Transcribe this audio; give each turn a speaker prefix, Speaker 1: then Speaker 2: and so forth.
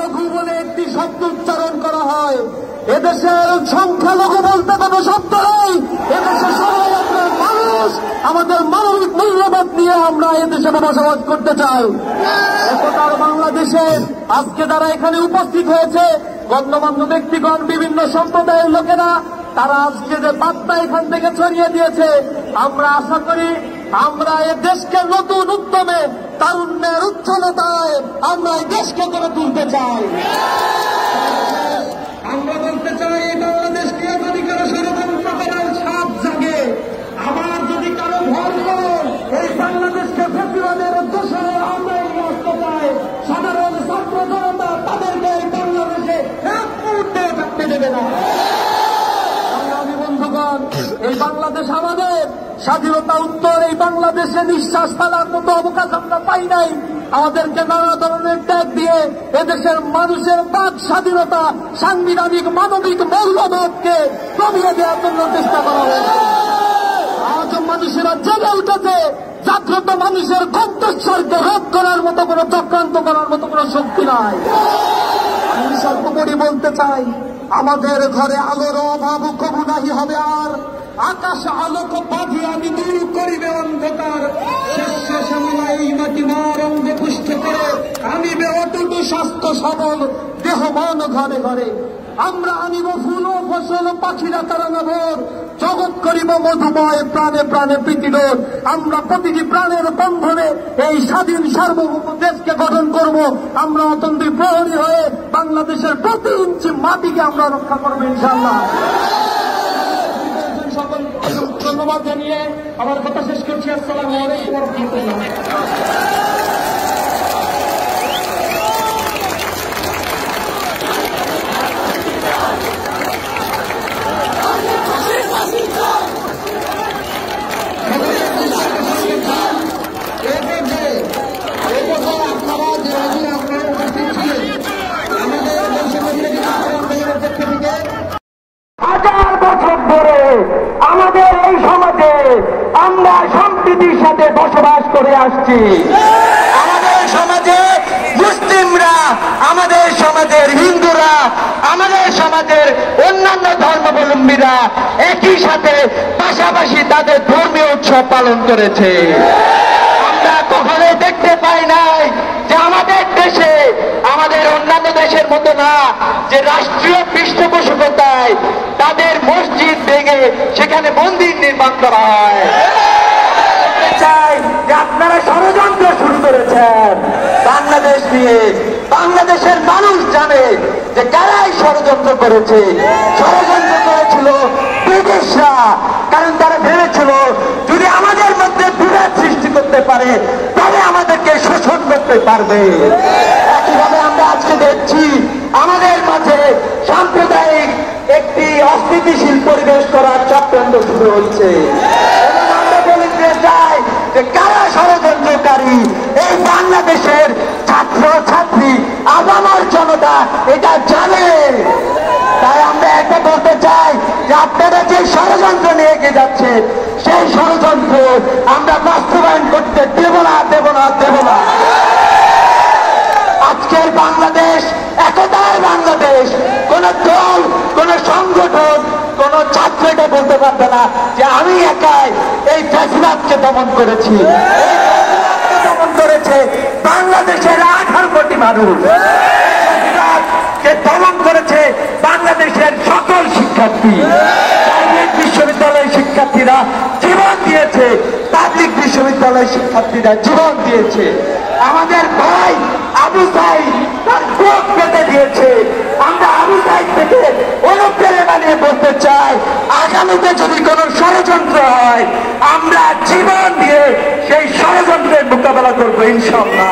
Speaker 1: সংখ্যালঘু বলে একটি শব্দ উচ্চারণ করা হয়। এদেশের সংখ্যালঘু বলতে কোনো শব্দ নেই। এদেশে সবাই আপনার মানুষ, আমাদের মানবিক মূল্যবোধ নিয়ে আমরা এদেশে বসবাস করতে চাই। একতার বাংলাদেশে আজকে যারা এখানে উপস্থিত হয়েছে, গণ্যমান্য ব্যক্তিগণ, বিভিন্ন সম্প্রদায়ের লোকেরা, তারা আজকে যে বার্তা এখান থেকে ছড়িয়ে দিয়েছে, আমরা আশা করি আমরা এই দেশকে নতুন উদ্যমে, তারুণ্যের উচ্ছলতায় আমরা এই দেশকে গড়ে তুলতে চাই। আমরা বলতে চাই, এই বাংলাদেশকে যদি কারো ষড়যন্ত্র করার সাপ জাগে, আবার যদি কারো ভর এই বাংলাদেশকে ফেসিবাদের উদ্দেশ্য আমরা এগিয়ে আসতে চাই। সাধারণ ছাত্র জনতা তাদেরকে এই বাংলাদেশে এক মুহূর্তে থাকতে দেবে না। বন্ধুগণ, এই বাংলাদেশ আমাদের, স্বাধীনতা উত্তর এই বাংলাদেশে নিঃশ্বাস ফেলার মতো অবকাশ আমরা পাই নাই। আমাদেরকে নানা ধরনের ত্যাগ দিয়ে এদেশের মানুষের বাক স্বাধীনতা, সাংবিধানিক মানবিক মূল্যবোধকে কমিয়ে দেওয়ার জন্য চেষ্টা করা হয়েছে। আজ মানুষেরা জেগে উঠেছে, জাগ্রত মানুষের কণ্ঠস্বরকে রোধ করার মতো কোনো চক্রান্ত করার মতো কোনো শক্তি নাই। আমি সর্বোপরি বলতে চাই, আমাদের ঘরে আলোর অভাব কবু নাহি হবে আর, আকাশ আলোক বাঁধিয়ে আমি দূর করিবে অন্ধকার, শেষ শ্যামলাই মাটি মার অঙ্গে পুষ্ট করে আনিবে অটুট স্বাস্থ্য সবল দেহ মন ঘরে ঘরে। আমরা আনিব ফুল ও ফসল, পাখিরা তারা নভর, জগৎ করিব মধুময়, প্রাণে প্রাণে প্রীতিলোর। আমরা প্রতিটি প্রাণের বন্ধনে এই স্বাধীন সার্বভৌম দেশকে গঠন করব। আমরা অতন্ত্রী প্রহরী হয়ে বাংলাদেশের প্রতি ইঞ্চি মাটিকে আমরা রক্ষা করবো ইনশাআল্লাহ। সকল ধন্যবাদ জানিয়ে আমার কথা শেষ করছি। আসসালামু আলাইকুম ওয়া রাহমাতুল্লাহ।
Speaker 2: হাজার বছর ধরে আমাদের এই সমাজে আমরা সম্প্রীতির সাথে বসবাস করে আসছি। আমাদের সমাজে মুসলিমরা, আমাদের সমাজের হিন্দুরা, আমাদের সমাজের অন্যান্য ধর্মাবলম্বীরা একই সাথে পাশাপাশি তাদের ধর্মীয় উৎসব পালন করেছে। আমরা কখনোই দেখতে পাই নাই যে আমাদের দেশে, আমাদের অন্যান্য দেশের মতো না, যে রাষ্ট্রীয় পৃষ্ঠপোষকতায় তাদের মসজিদ ভেঙে সেখানে মন্দির নির্মাণ করা হয়। চাই যে আপনারা ষড়যন্ত্র শুরু করেছেন বাংলাদেশ নিয়ে। বাংলাদেশের মানুষ জানে যে কারাই ষড়যন্ত্র করেছে। ষড়যন্ত্র করেছিল ব্রিটিশরা, কারণ তারা ভেবেছিল যদি আমাদের মধ্যে বিভেদ সৃষ্টি করতে পারে তবে আমাদেরকে শোষণ করতে পারবে। একইভাবে আমরা আজকে দেখছি আমাদের মাঝে সাম্প্রদায়িক একটি অস্থিতিশীল পরিবেশ করার চক্রান্ত শুরু হচ্ছে। এবং আমরা বলতে চাই যে কারা ষড়যন্ত্রকারী, এই বাংলাদেশের ছাত্র ছাত্রী, আপামর জনতা এটা জানে। তাই আমরা একটা বলতে চাই যে আপনারা যে ষড়যন্ত্র নিয়ে এগিয়ে যাচ্ছেন, সেই ষড়যন্ত্র আমরা বাস্তবায়ন করতে দেব না, দেব না, দেব না। আজকের বাংলাদেশ একতার বাংলাদেশ। কোন দল, কোন সংগঠন, কোন ছাত্র এটা বলতে পারবে না যে আমি একাই এই ফ্যাসিবাদকে দমন করেছি। দমন করেছে বাংলাদেশের 18 কোটি মানুষ। দমন করেছে বাংলাদেশের সকল শিক্ষার্থী। প্রাইভেট বিশ্ববিদ্যালয়ের শিক্ষার্থীরা জীবন দিয়েছে, পাবলিক বিশ্ববিদ্যালয়ের শিক্ষার্থীরা জীবন দিয়েছে। আমাদের ভাই আবু সাইদ তার চোখ কেটে দিয়েছে। আমরা আবু সাইদ থেকে অনুপ্রেরণা নিয়ে বলতে চাই, আগামীতে যদি কোনো ষড়যন্ত্র হয় আমরা জীবন দিয়ে সেই ষড়যন্ত্রের মোকাবেলা করবো ইনশাআল্লাহ।